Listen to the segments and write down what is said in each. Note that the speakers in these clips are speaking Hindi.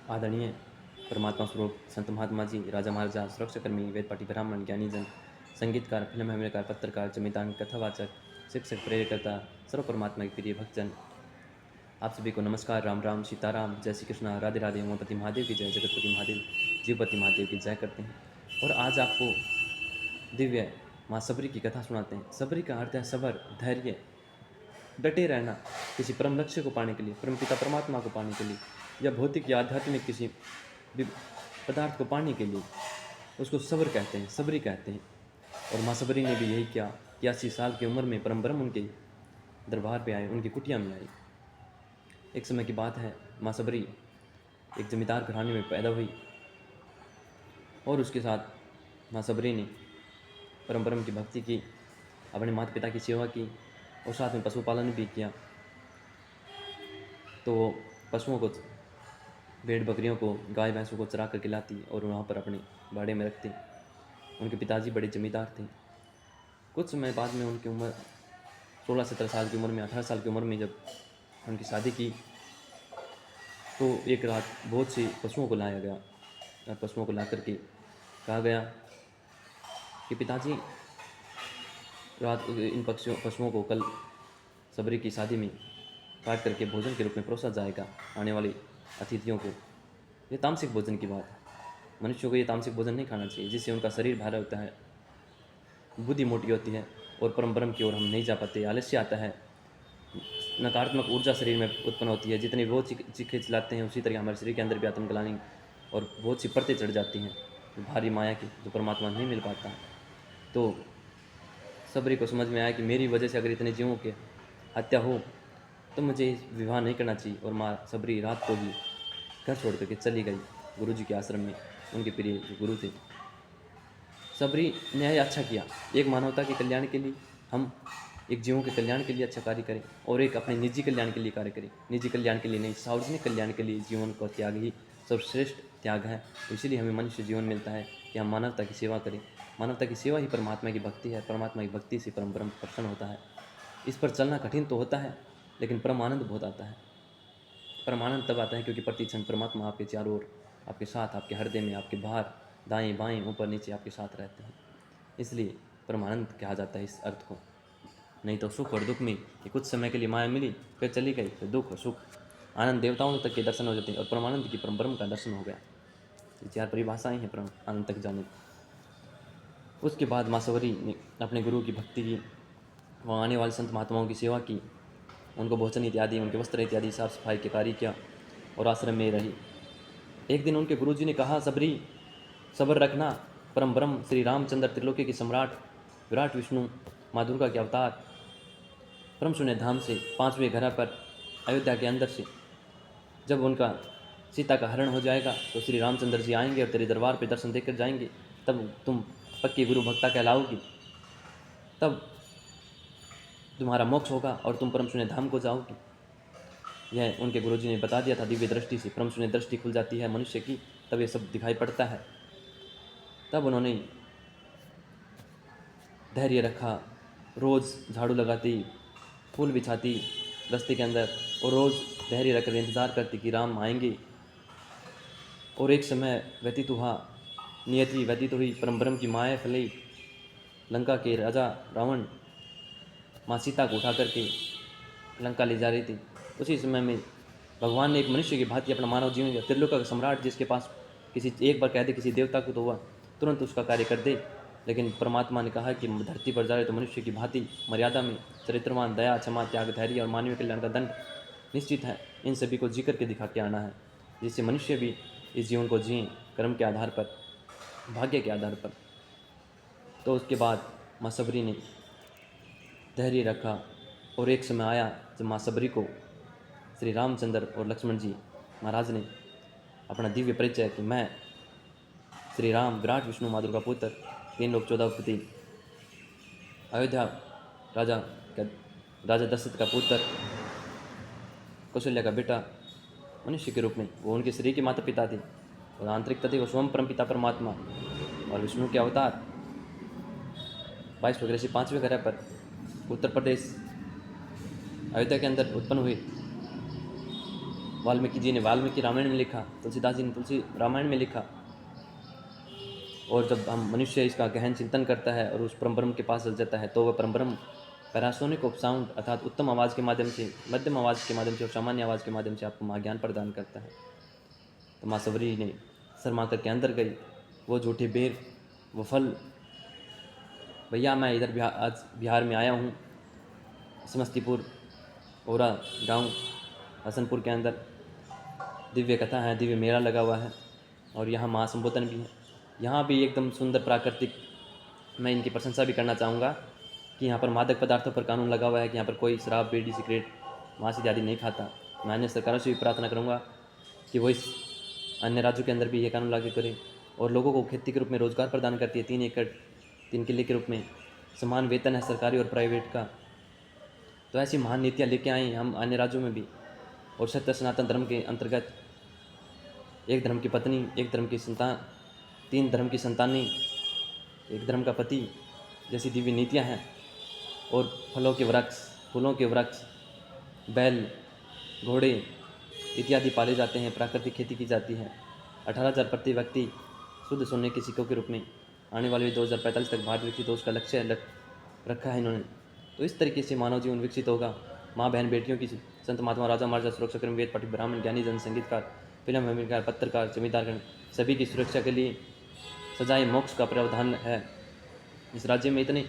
आदरणीय परमात्मा स्वरूप संत महात्मा जी, राजा महाराजा, सुरक्षाकर्मी, वेद पाठी ब्राह्मण, ज्ञानीजन, संगीतकार, फिल्म अभिनेता, पत्रकार, जमींदार, कथावाचक, शिक्षक, प्रेरकर्ता, सर्व परमात्मा के प्रिय भक्तजन, आप सभी को नमस्कार, राम राम, सीताराम, जय श्री कृष्णा, राधे राधे, उमापति महादेव की जय, जगतपति महादेव, जीवपति महादेव की जय करते हैं। और आज आपको दिव्य माँ सबरी की कथा सुनाते हैं। सबरी का अर्थ है सबर, धैर्य, डटे रहना किसी परम लक्ष्य को पाने के लिए, परम पिता परमात्मा को पाने के लिए, या भौतिक या आध्यात्मिक किसी पदार्थ को पाने के लिए, उसको सब्र कहते हैं, सबरी कहते हैं। और माँ सबरी ने भी यही किया। 81 साल की उम्र में परम ब्रह्म उनके दरबार पे आए, उनकी कुटिया में आई। एक समय की बात है, माँ सबरी एक जमींदार घराने में पैदा हुई और उसके साथ माँ सबरी ने परम ब्रह्म की भक्ति की, अपने माता पिता की सेवा की और साथ में पशुपालन भी किया। तो पशुओं को, भेड़ बकरियों को, गाय भैंसों को चरा कर खिलाती और वहाँ पर अपने बाड़े में रखती। उनके पिताजी बड़े जमींदार थे। कुछ समय बाद में उनकी उम्र 16-17 साल की उम्र में, 18 साल की उम्र में जब उनकी शादी की, तो एक रात बहुत सी पशुओं को लाया गया और पशुओं को ला कर के कहा गया कि पिताजी, रात इन पशुओं को कल सबरी की शादी में काट करके भोजन के रूप में परोसा जाएगा आने वाले अतिथियों को। ये तामसिक भोजन की बात है। मनुष्यों को ये तामसिक भोजन नहीं खाना चाहिए, जिससे उनका शरीर भारा होता है, बुद्धि मोटी होती है और परम ब्रह्म की ओर हम नहीं जा पाते, आलस्य आता है, नकारात्मक ऊर्जा शरीर में उत्पन्न होती है। जितनी वो चीखें चलाते हैं, उसी तरह हमारे शरीर के अंदर भी आत्मग्लानि और बहुत सी परतें चढ़ जाती हैं भारी माया की, जो परमात्मा नहीं मिल पाता। तो सबरी को समझ में आया कि मेरी वजह से अगर इतने जीवों की हत्या हो तो मुझे विवाह नहीं करना चाहिए। और माँ सबरी रात को ही घर छोड़ करके चली गई गुरु जी के आश्रम में। उनके प्रिय जो गुरु थे, सबरी ने अच्छा किया। एक मानवता के कल्याण के लिए, हम एक जीवों के कल्याण के लिए अच्छा कार्य करें और एक अपने निजी कल्याण के लिए कार्य करें। निजी कल्याण के लिए नहीं, सार्वजनिक कल्याण के लिए जीवन का त्याग ही सर्वश्रेष्ठ त्याग है। इसीलिए हमें मनुष्य जीवन मिलता है कि हम मानवता की सेवा करें। मानवता की सेवा ही परमात्मा की भक्ति है। परमात्मा की भक्ति से परम ब्रह्म प्रसन्न होता है। इस पर चलना कठिन तो होता है, लेकिन परम आनंद बहुत आता है। परम आनंद तब आता है क्योंकि प्रति क्षण परमात्मा आपके चारों ओर, आपके साथ, आपके हृदय में, आपके बाहर, दाएं बाएं, ऊपर नीचे आपके साथ रहते हैं। इसलिए परमानंद कहा जाता है इस अर्थ को। नहीं तो सुख और दुख में कि कुछ समय के लिए माया मिली, फिर चली गई, फिर दुख और सुख, आनंद देवताओं तक के दर्शन हो जाते हैं और परमानंद की परम ब्रह्म का दर्शन हो गया। ये 4 परिभाषाएं हैं परम आनंद तक जाने। उसके बाद माँ सबरी ने अपने गुरु की भक्ति की, वहाँ आने वाले संत महात्माओं की सेवा की, उनको भोजन इत्यादि, उनके वस्त्र इत्यादि साफ सफाई के कार्य किया और आश्रम में रही। एक दिन उनके गुरु जी ने कहा, सबरी सब्र रखना, परम ब्रह्म श्री रामचंद्र, त्रिलोकी के सम्राट, विराट विष्णु, माँ दुर्गा के अवतार, परम शून्य धाम से 5वें घर पर अयोध्या के अंदर से जब उनका सीता का हरण हो जाएगा तो श्री रामचंद्र जी आएंगे और तेरे दरबार पे दर्शन देकर जाएंगे। तब तुम पक्की गुरु भक्ता कहलाओगी, तब तुम्हारा मोक्ष होगा और तुम परम शून्य धाम को जाओगी। यह उनके गुरुजी ने बता दिया था दिव्य दृष्टि से। परम शून्य दृष्टि खुल जाती है मनुष्य की, तब ये सब दिखाई पड़ता है। तब उन्होंने धैर्य रखा, रोज़ झाड़ू लगाती, फूल बिछाती रास्ते के अंदर और रोज़ धैर्य रखकर इंतज़ार करती कि राम आएंगे। और एक समय व्यतीत हुआ, नियति व्यतीत हुई, परम ब्रह्म की माया फैली। लंका के राजा रावण माँ सीता को उठा करके लंका ले जा रही थी। उसी समय में भगवान ने एक मनुष्य की भांति अपना मानव जीवन दिया। त्रिलोक का सम्राट जिसके पास किसी एक बार कह दे किसी देवता को तो वह तुरंत उसका कार्य कर दे। लेकिन परमात्मा ने कहा कि धरती पर जा रहे तो मनुष्य की भांति मर्यादा में चरित्रवान, दया, क्षमा, त्याग, धैर्य और मानवीय कल्याण का दंड निश्चित है। इन सभी को जी करके दिखा के आना है, जिससे मनुष्य भी इस जीवन को जिए कर्म के आधार पर, भाग्य के आधार पर। तो उसके बाद माँ सबरी ने धैर्य रखा और एक समय आया जब माँ सबरी को श्री रामचंद्र और लक्ष्मण जी महाराज ने अपना दिव्य परिचय कि मैं श्री राम, विराट विष्णु, माँ दुर्गा पुत्र, 3 लोक 14 पति, अयोध्या राजा दशरथ का पुत्र, कौशल्या का बेटा, मनुष्य के रूप में वो उनके शरीर के माता पिता थे और आंतरिक तथ्य वो स्वयं परम पिता परमात्मा और विष्णु के अवतार 22 वगैरह से 5वें घर पर उत्तर प्रदेश अयोध्या के अंदर उत्पन्न हुए। वाल्मीकि जी ने वाल्मीकि रामायण में लिखा, तुलसीदास जी ने तुलसी रामायण में लिखा। और जब हम मनुष्य इसका गहन चिंतन करता है और उस परम ब्रह्म के पास चल जाता है, तो वह परम ब्रह्म पैरासोनिक ऑफ साउंड अर्थात उत्तम आवाज़ के माध्यम से, मध्यम आवाज़ के माध्यम से और सामान्य आवाज़ के माध्यम से आपको ज्ञान प्रदान करता है। तो माँ सबरी ने शर्मा करके अंदर गई, वो झूठे बेर, वो फल, भैया मैं इधर आज बिहार में आया हूँ, समस्तीपुर ओरा गांव हसनपुर के अंदर दिव्य कथा है, दिव्य मेला लगा हुआ है और यहाँ महासंबोधन भी है। यहाँ भी एकदम सुंदर प्राकृतिक, मैं इनकी प्रशंसा भी करना चाहूँगा कि यहाँ पर मादक पदार्थों पर कानून लगा हुआ है कि यहाँ पर कोई शराब, बीड़ी, सिगरेट, मांस इत्यादि नहीं खाता। मैं अन्य सरकारों से भी प्रार्थना करूँगा कि वो इस अन्य राज्यों के अंदर भी ये कानून लागू करें और लोगों को खेती के रूप में रोज़गार प्रदान करती है। 3 एकड़ 3 किले के रूप में समान वेतन है सरकारी और प्राइवेट का। तो ऐसी महान नीतियाँ लेके आए हम अन्य राज्यों में भी। और सत्य सनातन धर्म के अंतर्गत एक धर्म की पत्नी, एक धर्म की संतान, 3 धर्म की संतानी, एक धर्म का पति जैसी दिव्य नीतियाँ हैं। और फलों के वृक्ष, फूलों के वृक्ष, बैल, घोड़े इत्यादि पाले जाते हैं, प्राकृतिक खेती की जाती है। 18,000 प्रति व्यक्ति शुद्ध सोने के सिक्कों के रूप में आने वाले 2045 तक भारत विकसित हो, उसका लक्ष्य रखा है इन्होंने। तो इस तरीके से मानव जीवन विकसित होगा। माँ बहन बेटियों की, संत महात्मा, राजा महाराजा, सुरक्षा कर्मी, वेद पाठी, ब्राह्मण, ज्ञानी जन, संगीतकार, फिल्म अभिनेता, पत्रकार, जमींदार, सभी की सुरक्षा के लिए सजाए मोक्ष का प्रावधान है। इस राज्य में इतने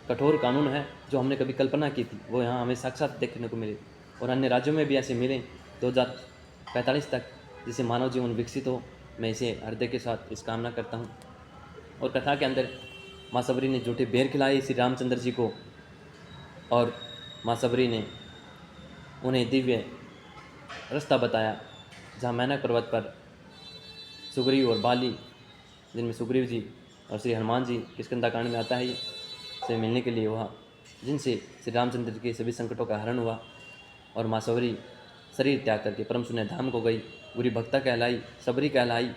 कठोर कानून हैं जो हमने कभी कल्पना की थी, वो यहाँ हमें साक्षात देखने को मिले और अन्य राज्यों में भी ऐसे मिले 2045 तक, जिससे मानव जीवन विकसित हो। मैं इसे हृदय के साथ इस कामना करता हूँ। और कथा के अंदर माँ सबरी ने झूठे बेर खिलाए श्री रामचंद्र जी को और माँ सबरी ने उन्हें दिव्य रास्ता बताया, जहाँ मैनक पर्वत पर सुग्रीव और बाली, जिनमें सुग्रीव जी और श्री हनुमान जी किष्किंधा कांड में आता है, से मिलने के लिए वह, जिनसे श्री रामचंद्र जी के सभी संकटों का हरण हुआ। और माँ सबरी शरीर त्याग करके परम शून्य धाम को गई, बुरी भक्ता कहलाई, सबरी कहलाई।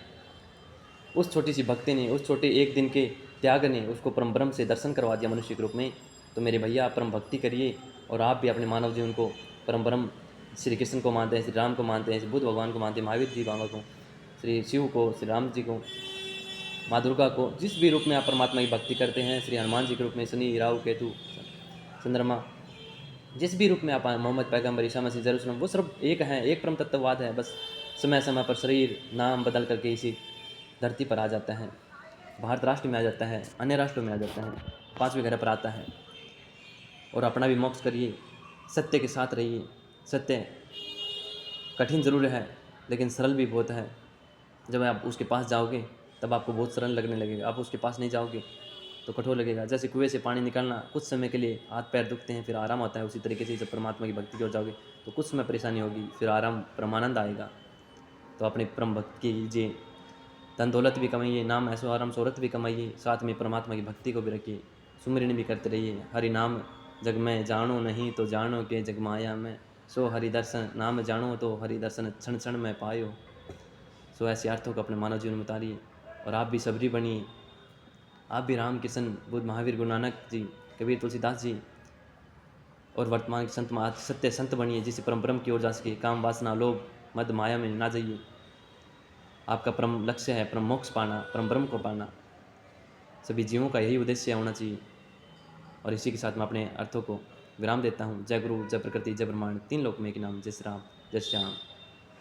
उस छोटी सी भक्ति ने, उस छोटे एक दिन के त्याग ने उसको परम ब्रह्म से दर्शन करवा दिया मनुष्य के रूप में। तो मेरे भैया, आप परम भक्ति करिए और आप भी अपने मानव जीवन को परम ब्रह्म श्री कृष्ण को मानते हैं, श्री राम को मानते हैं, श्री बुद्ध भगवान को मानते हैं, महावीर जी बाबा को, श्री शिव को, श्री राम जी को, माँ दुर्गा को, जिस भी रूप में आप परमात्मा की भक्ति करते हैं, श्री हनुमान जी के रूप में, शनि, राहु, केतु, चंद्रमा, जिस भी रूप में आप, मोहम्मद पैगम्बर, ईसा मसीह, जरूसलम, वो सब एक हैं, एक परम तत्ववाद है। बस समय समय पर शरीर नाम बदल करके इसी धरती पर आ जाता है, भारत राष्ट्र में आ जाता है, अन्य राष्ट्रों में आ जाता है, 5वें ग्रह पर आता है। और अपना भी मोक्ष करिए, सत्य के साथ रहिए। सत्य कठिन ज़रूर है लेकिन सरल भी बहुत है। जब आप उसके पास जाओगे तब आपको बहुत सरल लगने लगेगा, आप उसके पास नहीं जाओगे तो कठोर लगेगा। जैसे कुएं से पानी निकालना, कुछ समय के लिए हाथ पैर दुखते हैं, फिर आराम होता है, उसी तरीके से जब परमात्मा की भक्ति की ओर जाओगे तो कुछ समय परेशानी होगी, फिर आराम, परमानंद आएगा। तो अपने परम भक्ति कीजिए, धन दौलत भी कमाइए, नाम ऐसो आराम शोहरत भी कमाइए, साथ में परमात्मा की भक्ति को भी रखिए, सुमिरन भी करते रहिए। हरि नाम जग में जानो नहीं तो जानो के जग माया में, सो हरि दर्शन नाम जानो तो हरि दर्शन क्षण क्षण में पायो। सो ऐसे अर्थों को अपने मानव जीवन में उतारिए और आप भी सबरी बनिए। आप भी राम, कृष्ण, बुद्ध, महावीर, गुरु नानक जी, कबीर, तुलसीदास जी और वर्तमान के संत सत्य संत बनिए, जिससे परम ब्रह्म की ओर जा सके। काम वासना, लोभ, मद, माया में ना जाइए। आपका परम लक्ष्य है परम मोक्ष पाना, परम ब्रह्म को पाना। सभी जीवों का यही उद्देश्य होना चाहिए। और इसी के साथ मैं अपने अर्थों को विराम देता हूँ। जय गुरु, जय प्रकृति, जय ब्रह्मांड, 3 लोक में एक नाम। जय श्री राम, जय श्री राम।